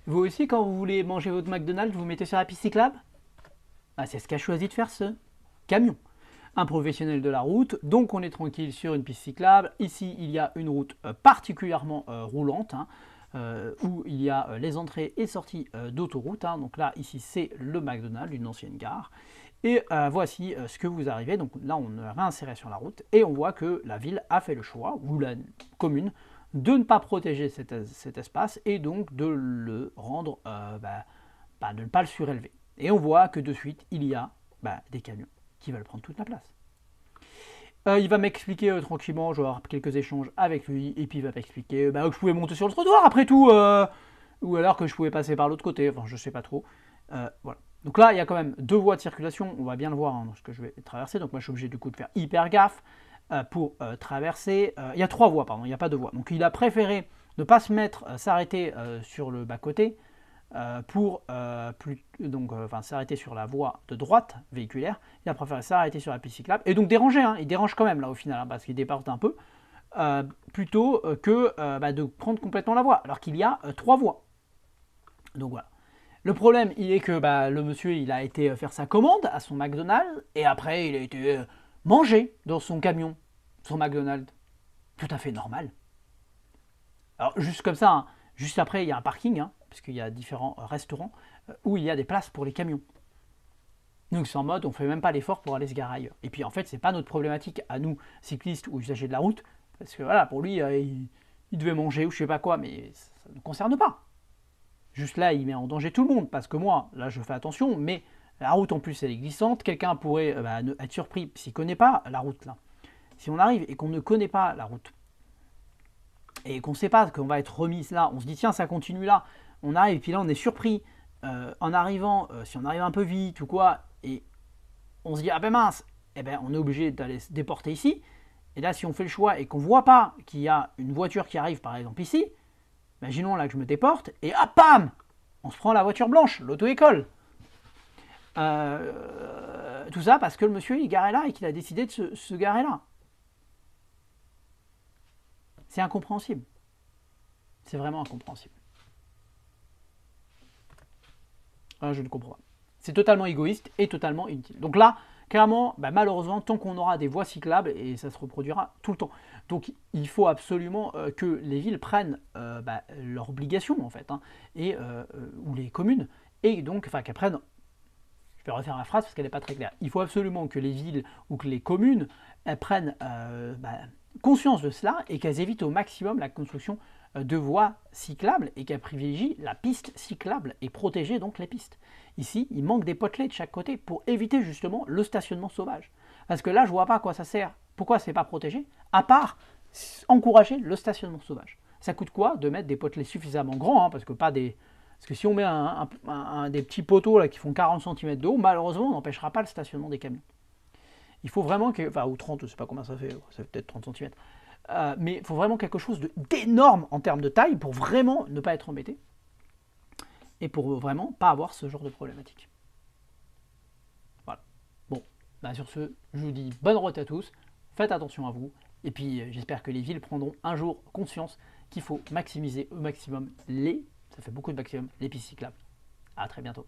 Vous aussi, quand vous voulez manger votre McDonald's, vous mettez sur la piste cyclable? Ah, c'est ce qu'a choisi de faire ce camion. Un professionnel de la route, donc on est tranquille sur une piste cyclable. Ici, il y a une route particulièrement roulante, hein, où il y a les entrées et sorties d'autoroute. Hein. Donc là, ici, c'est le McDonald's, une ancienne gare. Et voici ce que vous arrivez. Donc là, on est réinséré sur la route et on voit que la ville a fait le choix, ou la commune, de ne pas protéger cet espace et donc de le rendre, de ne pas le surélever. Et on voit que de suite, il y a des camions qui veulent prendre toute la place. Il va m'expliquer tranquillement, je vais avoir quelques échanges avec lui, et puis il va m'expliquer que je pouvais monter sur le trottoir après tout, ou alors que je pouvais passer par l'autre côté, enfin je sais pas trop. Voilà. Donc là, il y a quand même deux voies de circulation, on va bien le voir dans ce que je vais traverser, donc moi je suis obligé du coup de faire hyper gaffe pour traverser. Il y a trois voies, pardon, il n'y a pas deux voies. Donc il a préféré ne pas se mettre, s'arrêter sur le bas-côté, pour s'arrêter sur la voie de droite véhiculaire. Il a préféré s'arrêter sur la piste cyclable et donc déranger, hein, il dérange quand même là au final, hein, parce qu'il déporte un peu, plutôt que de prendre complètement la voie, alors qu'il y a trois voies. Donc voilà. Le problème, il est que le monsieur, il a été faire sa commande à son McDonald's et après, il a été manger dans son camion, son McDonald's. Tout à fait normal. Alors, juste comme ça, hein, juste après, il y a un parking, hein, parce qu'il y a différents restaurants où il y a des places pour les camions. Donc, c'est en mode, on ne fait même pas l'effort pour aller se garer ailleurs. Et puis, en fait, c'est pas notre problématique à nous, cyclistes ou usagers de la route, parce que voilà, pour lui, il devait manger ou je sais pas quoi, mais ça ne nous concerne pas. Juste là, il met en danger tout le monde, parce que moi, là, je fais attention, mais la route, en plus, elle est glissante. Quelqu'un pourrait être surpris s'il ne connaît pas la route, là. Si on arrive et qu'on ne connaît pas la route, et qu'on ne sait pas qu'on va être remis là, on se dit, tiens, ça continue là, on arrive, et puis là, on est surpris, en arrivant, si on arrive un peu vite ou quoi, et on se dit, ah ben mince, eh ben, on est obligé d'aller se déporter ici. Et là, si on fait le choix et qu'on ne voit pas qu'il y a une voiture qui arrive, par exemple, ici, imaginons là que je me déporte, et hop, bam, on se prend la voiture blanche, l'auto-école. Tout ça parce que le monsieur il est garé là et qu'il a décidé de se garer là. C'est incompréhensible. C'est vraiment incompréhensible. Je ne comprends pas. C'est totalement égoïste et totalement inutile. Donc là, clairement, malheureusement, tant qu'on aura des voies cyclables, et ça se reproduira tout le temps. Donc il faut absolument que les villes prennent leur obligation, en fait, hein, ou les communes, et donc, qu'elles prennent. Je vais refaire la phrase parce qu'elle n'est pas très claire. Il faut absolument que les villes ou que les communes prennent conscience de cela et qu'elles évitent au maximum la construction de voies cyclables et qu'elles privilégient la piste cyclable et protéger donc les pistes. Ici, il manque des potelets de chaque côté pour éviter justement le stationnement sauvage. Parce que là, je ne vois pas à quoi ça sert. Pourquoi c'est pas protégé? À part encourager le stationnement sauvage. Ça coûte quoi de mettre des potelets suffisamment grands, hein, parce que si on met des petits poteaux là, qui font 40 cm de haut, malheureusement, on n'empêchera pas le stationnement des camions. Il faut vraiment ou 30, je ne sais pas combien ça fait peut-être 30 cm. Mais il faut vraiment quelque chose d'énorme en termes de taille pour vraiment ne pas être embêté et pour vraiment pas avoir ce genre de problématique. Voilà. Bon, sur ce, je vous dis bonne route à tous, faites attention à vous, et puis j'espère que les villes prendront un jour conscience qu'il faut maximiser au maximum ça fait beaucoup de maximum, les pistes cyclables. A très bientôt.